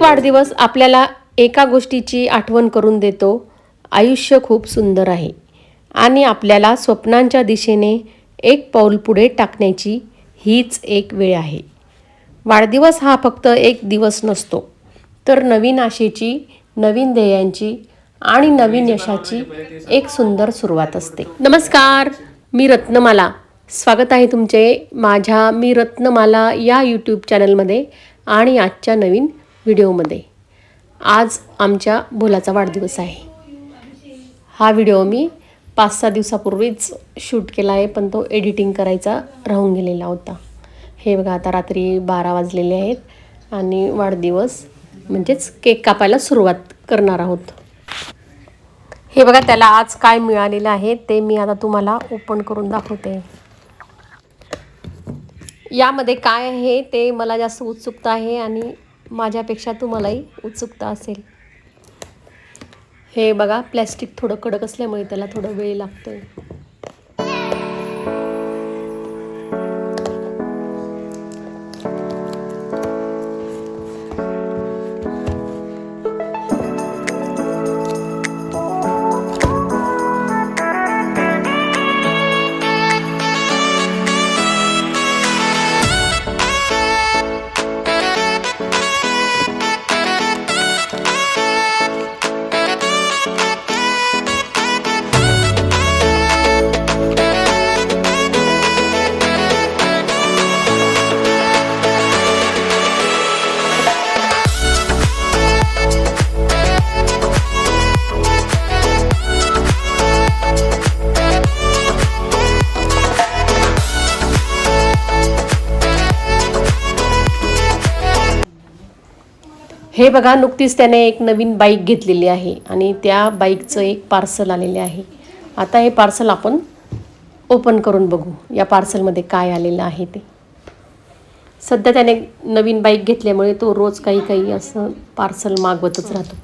वाढदिवस आपल्याला एका गोष्टीची आठवण करून देतो, आयुष्य खूप सुंदर आहे आणि आपल्याला स्वप्नांच्या दिशेने एक पाऊल पुढे टाकण्याची हीच एक वेळ आहे. वाढदिवस हा फक्त एक दिवस नसतो, तर नवीन आशेची, नवीन ध्येयांची आणि नवीन यशाची एक सुंदर सुरुवात असते. नमस्कार, मी रत्नमाला. स्वागत आहे तुमचे माझ्या मी रत्नमाला या यूट्यूब चॅनलमध्ये आणि आजच्या नवीन व्हिडिओमध्ये. आज आमच्या भोलाचा वाढदिवस आहे. हा व्हिडिओ मी 5-6 दिवसापूर्वीच शूट केला आहे, पण तो एडिटिंग करायचा राहून गेलेला होता. हे बघा, आता रात्री 12 वाजलेले आहेत आणि वाढदिवस म्हणजेच केक कापायला सुरुवात करणार आहोत. हे बघा, त्याला आज काय मिळालेलं आहे ते मी आता तुम्हाला ओपन करून दाखवते. यामध्ये काय आहे ते मला जास्त उत्सुकता आहे आणि माझ्यापेक्षा तुम्हालाही उत्सुकता असेल. हे बघा, प्लॅस्टिक थोडं कडक असल्यामुळे त्याला थोडं वेळ लागतोय. हे बघा, नुकतीच त्याने एक नवीन बाईक घेतलेली आहे आणि त्या बाईकचं एक पार्सल आलेले आहे. आता हे पार्सल आपण ओपन करून बघू या पार्सलमध्ये काय आलेलं आहे ते. सध्या त्याने नवीन बाईक घेतल्यामुळे तो रोज काही असं पार्सल मागवतच राहतो.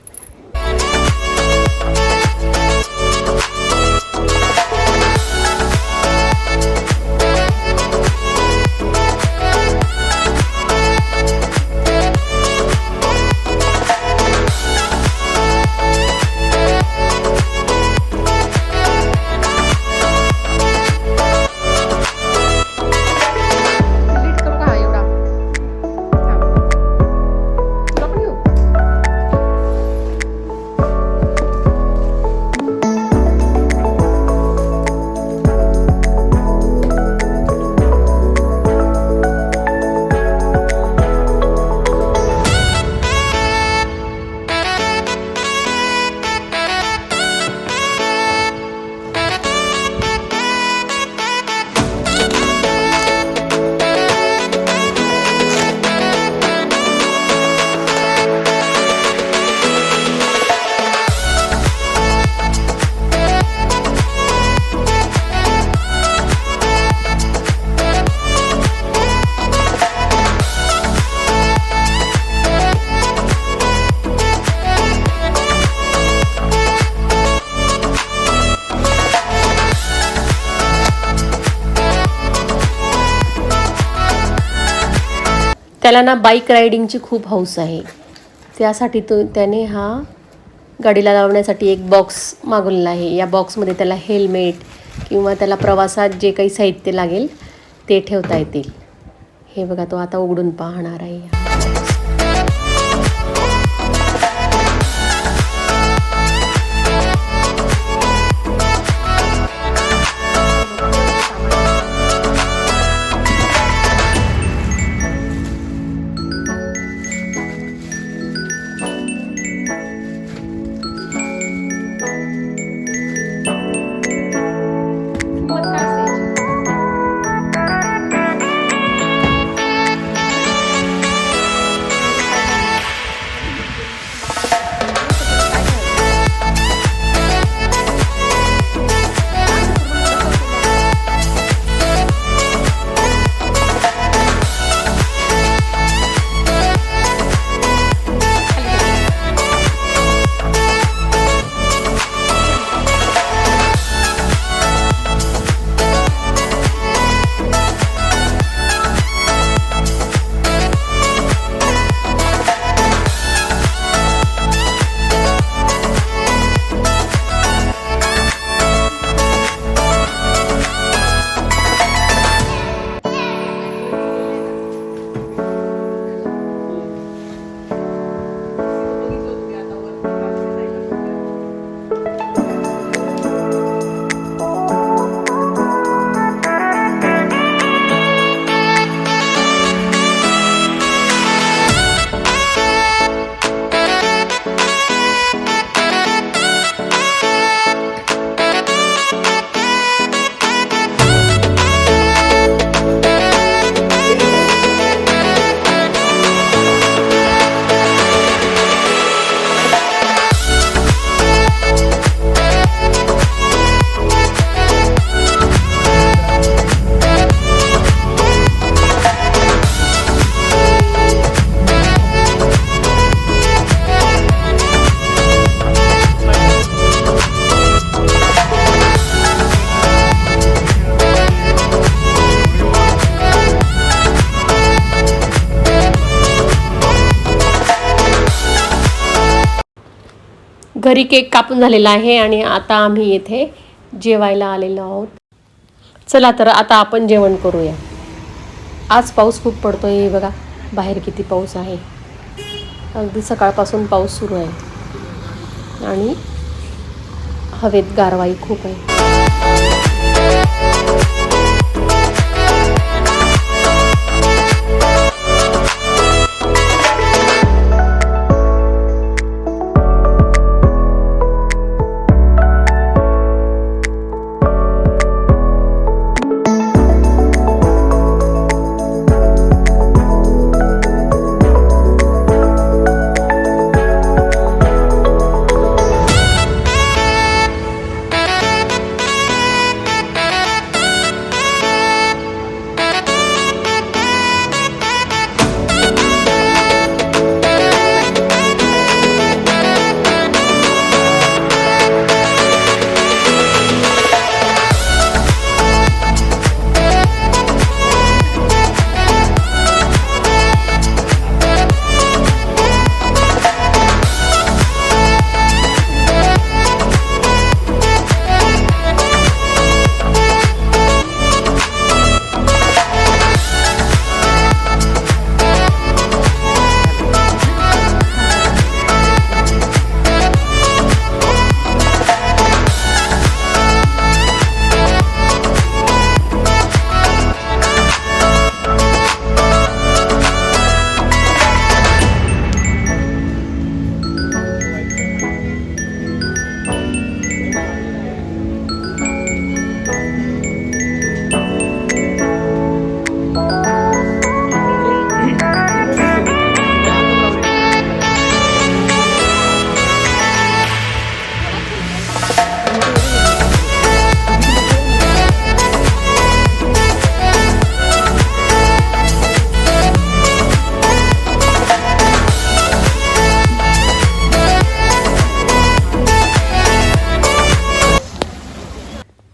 त्याला ना बाईक रायडिंगची खूप हौस आहे. त्यासाठी त्याने हा गाडीला लावण्यासाठी एक बॉक्स मागवलेला आहे. या बॉक्समध्ये त्याला हेल्मेट किंवा त्याला प्रवासात जे काही साहित्य लागेल ते ठेवता येतील. हे बघा, तो आता उघडून पाहणार आहे. घरी केक कापून झालेला आहे आणि आता आम्ही येथे जेवायला आलेलो आहोत. चला तर आता आपण जेवण करूया. आज पाऊस खूप पडतोय. हे बघा बाहेर किती पाऊस आहे. अगदी सकाळपासून पाऊस सुरू आहे आणि हवेत गारवाई खूप आहे.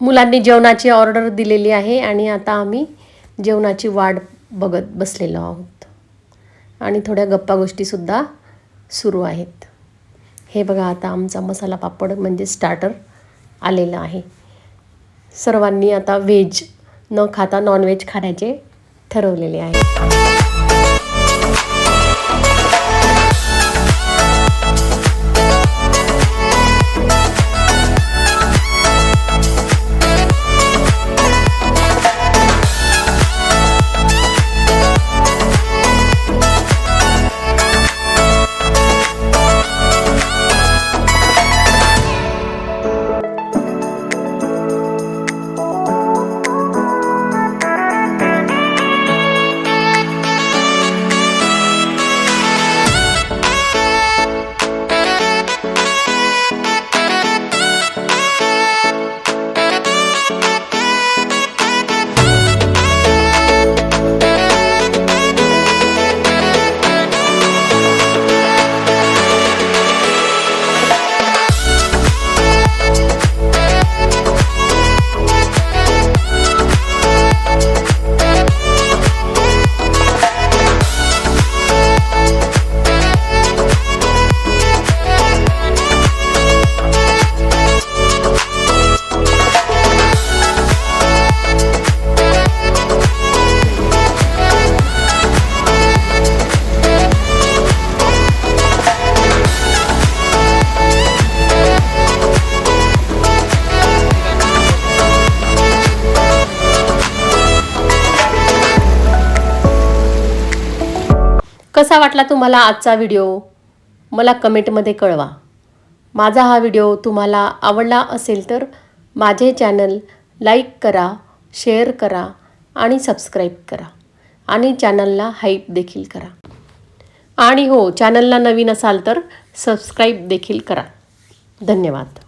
मुलांनी जेवणाची ऑर्डर दिलेली आहे आणि आता आम्ही जेवणाची वाट बघत बसलेलो आहोत आणि थोड्या गप्पा गोष्टीसुद्धा सुरू आहेत. हे बघा आता आमचा मसाला पापड म्हणजे स्टार्टर आलेला आहे. सर्वांनी आता व्हेज न खाता नॉनव्हेज खाण्याचे ठरवलेले आहे. कसा वाटला तुम्हाला आजचा व्हिडिओ मला कमेंटमध्ये कळवा. माझा हा व्हिडिओ तुम्हाला आवडला असेल तर माझे चॅनल लाईक करा, शेअर करा आणि सबस्क्राईब करा आणि चॅनलला हाईप देखील करा. आणि हो, चॅनलला नवीन असाल तर सबस्क्राईब देखील करा. धन्यवाद.